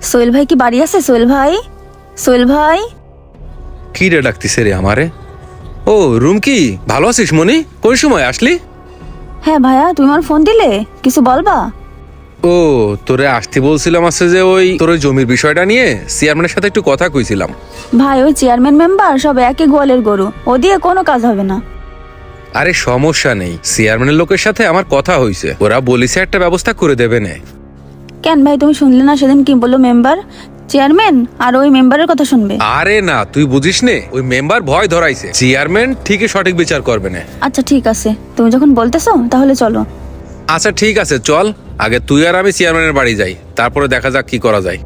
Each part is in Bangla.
সোহেল ভাই কি বাড়ি আছে? সোহেল ভাই, সোহেল ভাই। কি রে ডাকতিছে রে আমারে? ও রুম কি, ভালো আছিস মনি? কোন সময় আসলি? হ্যাঁ ভাইয়া, তুমি আমার ফোন দিলে, কিছু বলবা? ও তোরে আসতে বলছিলাম আছে যে ওই তোর ওই জমির বিষয়টা নিয়ে চেয়ারম্যানের সাথে একটু কথা কইছিলাম। ভাই ওই চেয়ারম্যান মেম্বার সব একই গোয়ালের গরু, ও দিয়ে কোনো কাজ হবে না। আরে সমস্যা নেই, চেয়ারম্যানের লোকের সাথে আমার কথা হইছে, ওরা বলিছে একটা ব্যবস্থা করে দেবে না। কেন ভাই, তুমি শুনলে না সেদিন কি বললো মেম্বার? চেয়ারম্যান আর ওই মেম্বারের কথা শুনবে? আরে না, তুই বুঝিস নে, ওই মেম্বার ভয় ধরাইছে, চেয়ারম্যান ঠিকই সঠিক বিচার করবে না। আচ্ছা ঠিক আছে, তুমি যখন বলতেছো তাহলে চলো। আচ্ছা ঠিক আছে চল, আগে তুই আর আমি চেয়ারম্যানের বাড়ি যাই, তারপরে দেখা যাক কি করা যায়।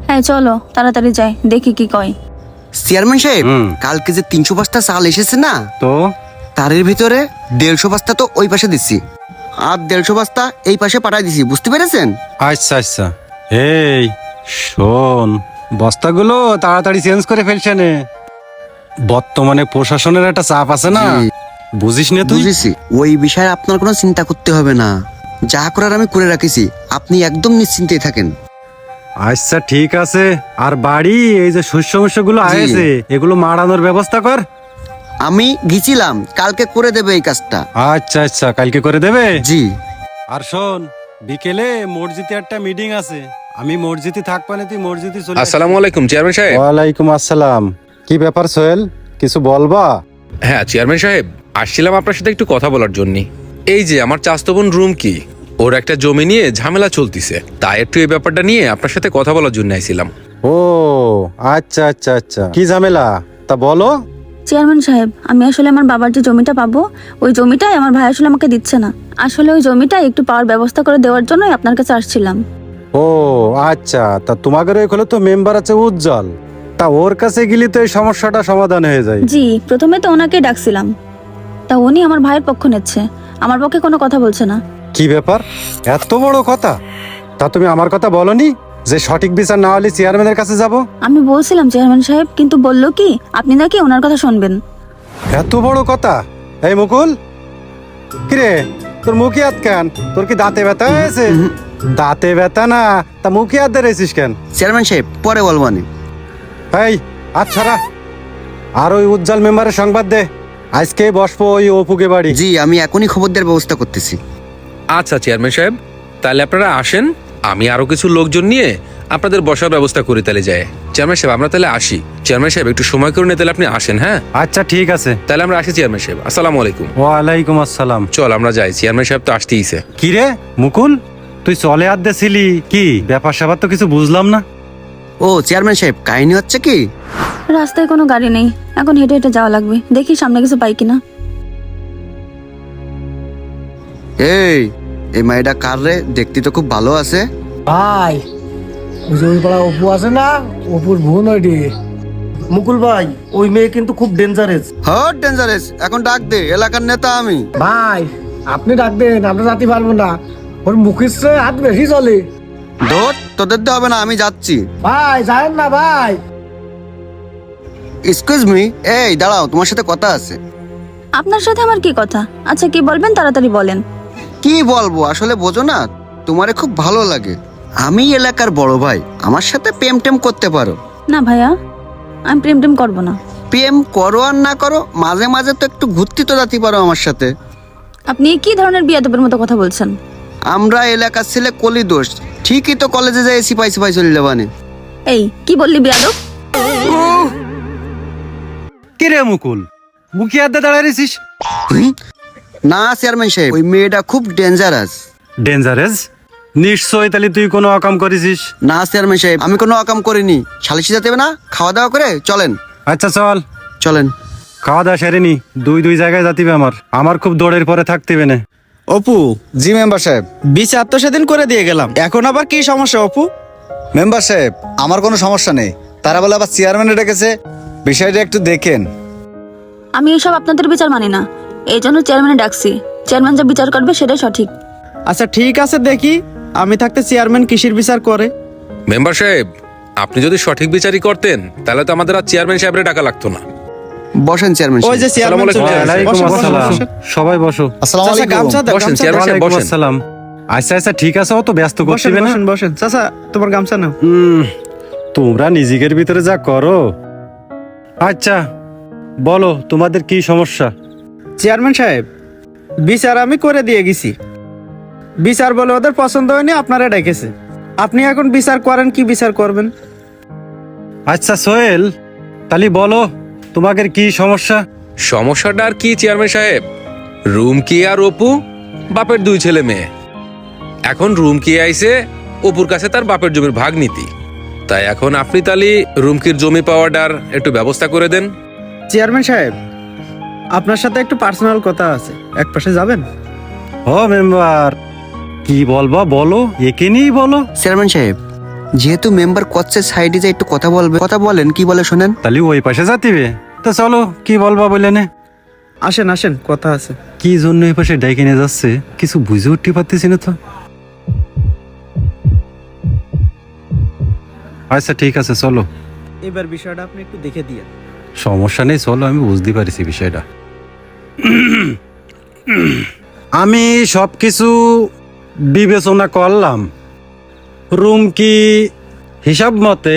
হ্যাঁ চলো তাড়াতাড়ি যাই, দেখি কি কয়। চেয়ারম্যান সাহেব, কালকে যে 300 বস্তা চাল এসেছে না, তো তারের ভিতরে 150 বস্তা তো ওই পাশে দিচ্ছি, আর 150 বস্তা এই পাশে পাঠাই দিছি, বুঝতে পেরেছেন? আচ্ছা আচ্ছা, এই শোন, বস্তাগুলো তাড়াতাড়ি চেঞ্জ করে ফেলছে নে, বর্তমানে প্রশাসনের একটা চাপ আছে না, জি। বুঝিস না তুই? বুঝেছি, ওই বিষয়ে আপনার কোনো চিন্তা করতে হবে না, যা করার আমি করে রাখিছি, আপনি একদম নিশ্চিন্তেই থাকেন। আচ্ছা ঠিক আছে, আর বাড়ি এই যে শস্য গুলো জি। আয়েছে এগুলো মাড়ানোর ব্যবস্থা কর। আমি গেছিলাম, কালকে করে দেবে এই কাজটা। আচ্ছা আচ্ছা, কালকে করে দেবে। জি। আর শোন, বিকেলে মসজিদে একটা মিটিং আছে, আমি মসজিদে থাকবো না, তুই মসজিদে চলে আসিস। আসসালামু আলাইকুম চেয়ারম্যান সাহেব। ওয়ালাইকুম আসসালাম। কি ব্যাপার সোহেল, কিছু বলবা? হ্যাঁ চেয়ারম্যান সাহেব, আসছিলাম আপনার সাথে একটু কথা বলার জন্য। এই যে আমার চাচাতো বোন রুম কি, ওর একটা জমি নিয়ে ঝামেলা চলতিছে, তাই একটু এই ব্যাপারটা নিয়ে আপনার সাথে কথা বলার জন্য আইছিলাম। ও আচ্ছা আচ্ছা আচ্ছা, কি ঝামেলা তা বলো। চেয়ারম্যান সাহেব, আমি আসলে আমার বাবার যে জমিটা পাবো, ওই জমিটাই আমার ভাই আসলে আমাকে দিচ্ছে না। আসলে ওই জমিটা একটু পাওয়ার ব্যবস্থা করে দেওয়ার জন্যই আপনার কাছে আসছিলাম। ও আচ্ছা, তা তোমাদের ওইখানে তো মেম্বার আছে উজ্জ্বল, তা ওর কাছে গেলে তো এই সমস্যাটা সমাধান হয়ে যায়। জি, প্রথমে তো ওনাকে ডাকছিলাম, তা উনি আমার ভাইয়ের পক্ষ নিচ্ছে, আমার পক্ষে কোনো কথা বলছে না। কি ব্যাপার, এত বড় কথা? তা তুমি আমার কথা বলনি যে সঠিক বিচার না হলে চেয়ারম্যানের কাছে যাব? আমি বলছিলাম চেয়ারম্যান সাহেব, কিন্তু বললো কি আপনি নাকি ওনার কথা শুনবেন। এত বড় কথা? এই মুকুল, কিরে তোর মুখে হাত কেন? তোর কি দাঁতে ব্যথা হয়েছে? দাঁতে ব্যথা না, তা মুখে হাত ধরেছিস কেন? চেয়ারম্যান সাহেব পরে বলবানি। এই আচ্ছা, আর ওই উজ্জ্বল মেম্বারের সংবাদ দে, আজকে বসবো ওই অপুকে বাড়ি। জি, আমি এখনই খবর দেওয়ার ব্যবস্থা করতেছি। আচ্ছা চেয়ারম্যান সাহেব, তাহলে আপনারা আসেন, আমি আরো কিছু লোকজন নিয়ে আপনাদের বসার ব্যবস্থা করি, তাহলে যায়। চেয়ারম্যান সাহেব আমরা তাহলে আসি। চেয়ারম্যান সাহেব একটু সময় করে নিয়ে তাহলে আপনি আসেন। হ্যাঁ আচ্ছা ঠিক আছে, তাহলে আমরা আসি চেয়ারম্যান সাহেব, আসসালামু আলাইকুম। ওয়ালাইকুম আসসালাম। চল আমরা যাই, চেয়ারম্যান সাহেব তো আসতেইছে। কি রে মুকুল, তুই চলে আর দেছিলি কি ব্যাপার স্যাপার তো কিছু বুঝলাম না। ও চেয়ারম্যান সাহেব, কাহিনী হচ্ছে কি, রাস্তায় কোনো গাড়ি নেই, এখন হেঁটে হেঁটে যাওয়া লাগবে, দেখি সামনে কিছু পাই কিনা। এই মাইটা কার রে? দেখতে তো খুব ভালো আছে। ভাই, ওই যে ওই পাড়া অপু আছে না, অপুর বোন ওইটি। মুকুল ভাই, ওই মেয়ে কিন্তু খুব ডেঞ্জারাস। হট ডেঞ্জারাস, এখন ডাক দে, এলাকার নেতা আমি। ভাই আপনি ডাক দেন, আমরা যাতে পারবো না, ওর মুখের চেয়ে হাত বেশি চলে। ধর, তোদের দিয়ে হবে না, আমি যাচ্ছি। ভাই যায়েন না ভাই। এক্সকিউজ মি, এই দাঁড়াও, তোমার সাথে কথা আছে। আপনার সাথে আমার কি কথা? আচ্ছা কি বলবেন তাড়াতাড়ি বলেন। কি বলবো আসলে বোঝো না, তোমারে খুব ভালো লাগে, আমি এলাকার বড় ভাই, আমার সাথে প্রেম টেম করতে পারো। না ভাইয়া, আমি প্রেম টেম করবো না। প্রেম করো আর না করো, মাঝে মাঝে তো একটু ঘুরতে তো যেতে পারো আমার সাথে। আপনি কি ধরনের বিয়াদবের মতো কথা বলছেন? আমরা এলাকার ছেলে কলি দোষ, ঠিকই তো কলেজে যাই সিপাই সিপাই চলে যাবানি। এই কি বললি বিয়াদব? কি রে মুকুল, মুখে হাত দিয়ে দাঁড়ায় রেছিস? না চেয়ারম্যান সাহেব, ওই মেয়েটা খুব ডেঞ্জারাস। ডেঞ্জারাস? নিশ্চয় তাহলে তুই কোনো অকাম করেছিস। না চেয়ারম্যান সাহেব, আমি কোনো অকাম করিনি, সালিশি যেতে হবে না, খাওয়া দাওয়া করে চলেন। আচ্ছা চল, চলেন। খাওয়া দাওয়া সেরেনি, দুই জায়গায় যাতিবে, আমার খুব দৌড়ের পরে থাকতে না। অপু, জি মেম্বার সাহেব। বিচার তো সেদিন করে দিয়ে গেলাম, এখন আবার কি সমস্যা অপু? মেম্বার সাহেব, আমার কোনো সমস্যা নেই, তারা বলে আবার চেয়ারম্যানে ডেকেছে, বিষয়টা একটু দেখেন। আমি এসব আপনাদের বিচার মানি না, এই জন্য চেয়ারম্যানে ডাকছি। চেয়ারম্যান যা বিচার করবে সেটাই সঠিক। আচ্ছা ঠিক আছে, দেখি আমি থাকতে চেয়ারম্যান কিসের বিচার করে। মেম্বার সাহেব, আপনি যদি সঠিক বিচারই করতেন তাহলে তো আমাদের আর চেয়ারম্যান সাহেবের টাকা লাগতো না। বসেন চেয়ারম্যান ওই যে সাহেব। চেয়ারম্যান আসসালামু চলে আলাইকুম। আসছে। ওয়ালাইকুম বসো, বসো, আসসালাম। বসো। সবাই বসো। আসসালামু চাচা, আলাইকুম। গামছা দাও, বসেন, গামছা দাও। চেয়ারম্যান সাহেব, ওয়ালাইকুম বসেন। আসসালাম। আচ্ছা আচ্ছা ঠিক আছে, অত ব্যস্ত বসেন করছিবে না। বসেন বসেন চাচা, তোমার গামছা নাও। তোমরা নিজেদের ভিতরে যা করো। আচ্ছা বলো, তোমাদের কি সমস্যা? চেয়ারম্যান সাহেব, বিচার আমি করে দিয়ে গেছি। বিচার বলে ওদের পছন্দ হয়নি, আপনারা ডেকেছে। আপনি এখন বিচার করেন, কি বিচার করবেন? আচ্ছা সোহেল, তাহলে বলো তোমাদের কি সমস্যা? সমস্যাটা আর কি চেয়ারম্যান সাহেব, রুমকি আর অপু বাপের দুই ছেলে মেয়ে। এখন রুমকি আইছে অপুর কাছে তার বাপের জমির ভাগ নীতি, তাই এখন আপনি তাহলে রুমকির জমি পাওয়াটার একটু ব্যবস্থা করে দেন। চেয়ারম্যান সাহেব, আপনার সাথে একটু পার্সোনাল কথা আছে, এক পাশে যাবেন? ও মেম্বার, কি বলবা বলো, একে নিয়েই বলো। চেয়ারম্যান সাহেব, যেহেতু মেম্বার করছে সাইডে যে একটু কথা বলবে, কথা বলেন, কি বলে শোনেন। তাহলে ওই পাশে যাতিবে, তো চলো কি বলবা বলে নে। আসেন আসেন, কথা আছে। কি জন্য এই পাশে ডাইকে নিয়ে যাচ্ছে কিছু বুঝে উঠতে পারতেছি না তো। আচ্ছা ঠিক আছে চলো। এবার বিষয়টা আপনি একটু দেখে দিয়ে। সমস্যা নেই, চলো, আমি বুঝতে পারছি বিষয়টা। আমি সবকিছু বিবেচনা করলাম। রুমকি হিসাব মতে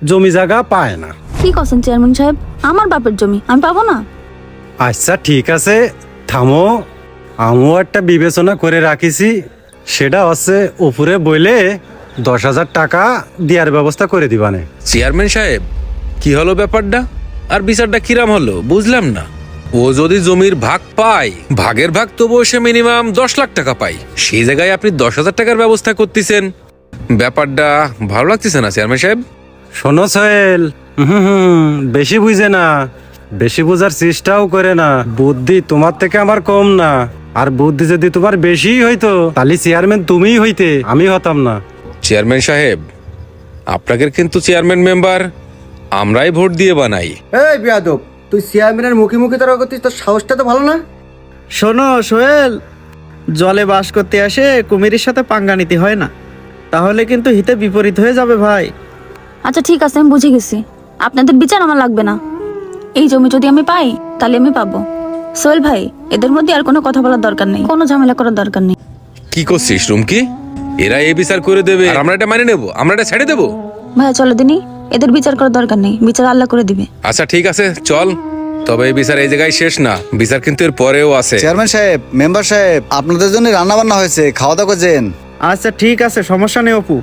জমি জায়গা পায় না। কি করছেন চেয়ারম্যান সাহেব? আমার বাপের জমি আমি পাবো না? আচ্ছা ঠিক আছে, থামো, আমিও একটা বিবেচনা করে রাখিছি। সেটা হচ্ছে উপরে বইলে 10,000 টাকা দেওয়ার ব্যবস্থা করে দিবানে। চেয়ারম্যান সাহেব, কি হলো ব্যাপারটা? আর বিচারটা কিরাম হলো বুঝলাম না। ও যদি জমির ভাগ পায়, ভাগের ভাগ তবুও সে মিনিমাম 10 লাখ টাকা পায়, সেই জায়গায় আপনি 10,000 টাকার ব্যবস্থা করতেছেন। ব্যাপারটা ভালো লাগতেছে না চেয়ারম্যান সাহেব। শোনো সোহেল, বেশি বুঝে না, বেশি বোঝার চেষ্টাও করে না। বুদ্ধি তোমার থেকে আমার কম না, আর বুদ্ধি যদি তোমার বেশি হইতো তাহলে চেয়ারম্যান তুমিই হইতে, আমি হতাম না। চেয়ারম্যান সাহেব, আপনাদের কিন্তু চেয়ারম্যান মেম্বার আমরাই ভোট দিয়ে বানাই। এই বিয়াদব, তুই চেয়ারম্যানের মুখে মুখে তর্ক করছিস, তোর সাহসটা তো ভালো না। শোনো সোহেল, জলে বাস করতে আসে কুমিরের সাথে পাঙ্গা নিতে হয় না, তাহলে কিন্তু হিতে বিপরীত হয়ে যাবে ভাই। আচ্ছা ঠিক আছে, আমি বুঝে গেছি। আপনাদের বিচার আমার লাগবে না। এই জমি যদি আমি পাই তাহলে আমি পাবো। সোহেল ভাই, এদের মধ্যে আর কোনো কথা বলার দরকার নেই, কোনো ঝামেলা করার দরকার নেই। কি করছিস রুমকি? এরা এই বিচার করে দেবে আর আমরা এটা মানে নেবো, আমরা এটা ছেড়ে দেবো? ভাইয়া চলো দিনই, এদের বিচার করার দরকার নেই, বিচার আল্লাহ করে দিবে। আচ্ছা ঠিক আছে চল, তবে এই বিচার এই জায়গায় শেষ না, বিচার কিন্তু এর পরেও আছে। চেয়ারম্যান সাহেব, মেম্বার সাহেব, আপনাদের জন্য রান্না বান্না হয়েছে, খাওয়া দাওয়া করছেন। আচ্ছা ঠিক আছে, সমস্যা নেই অপু।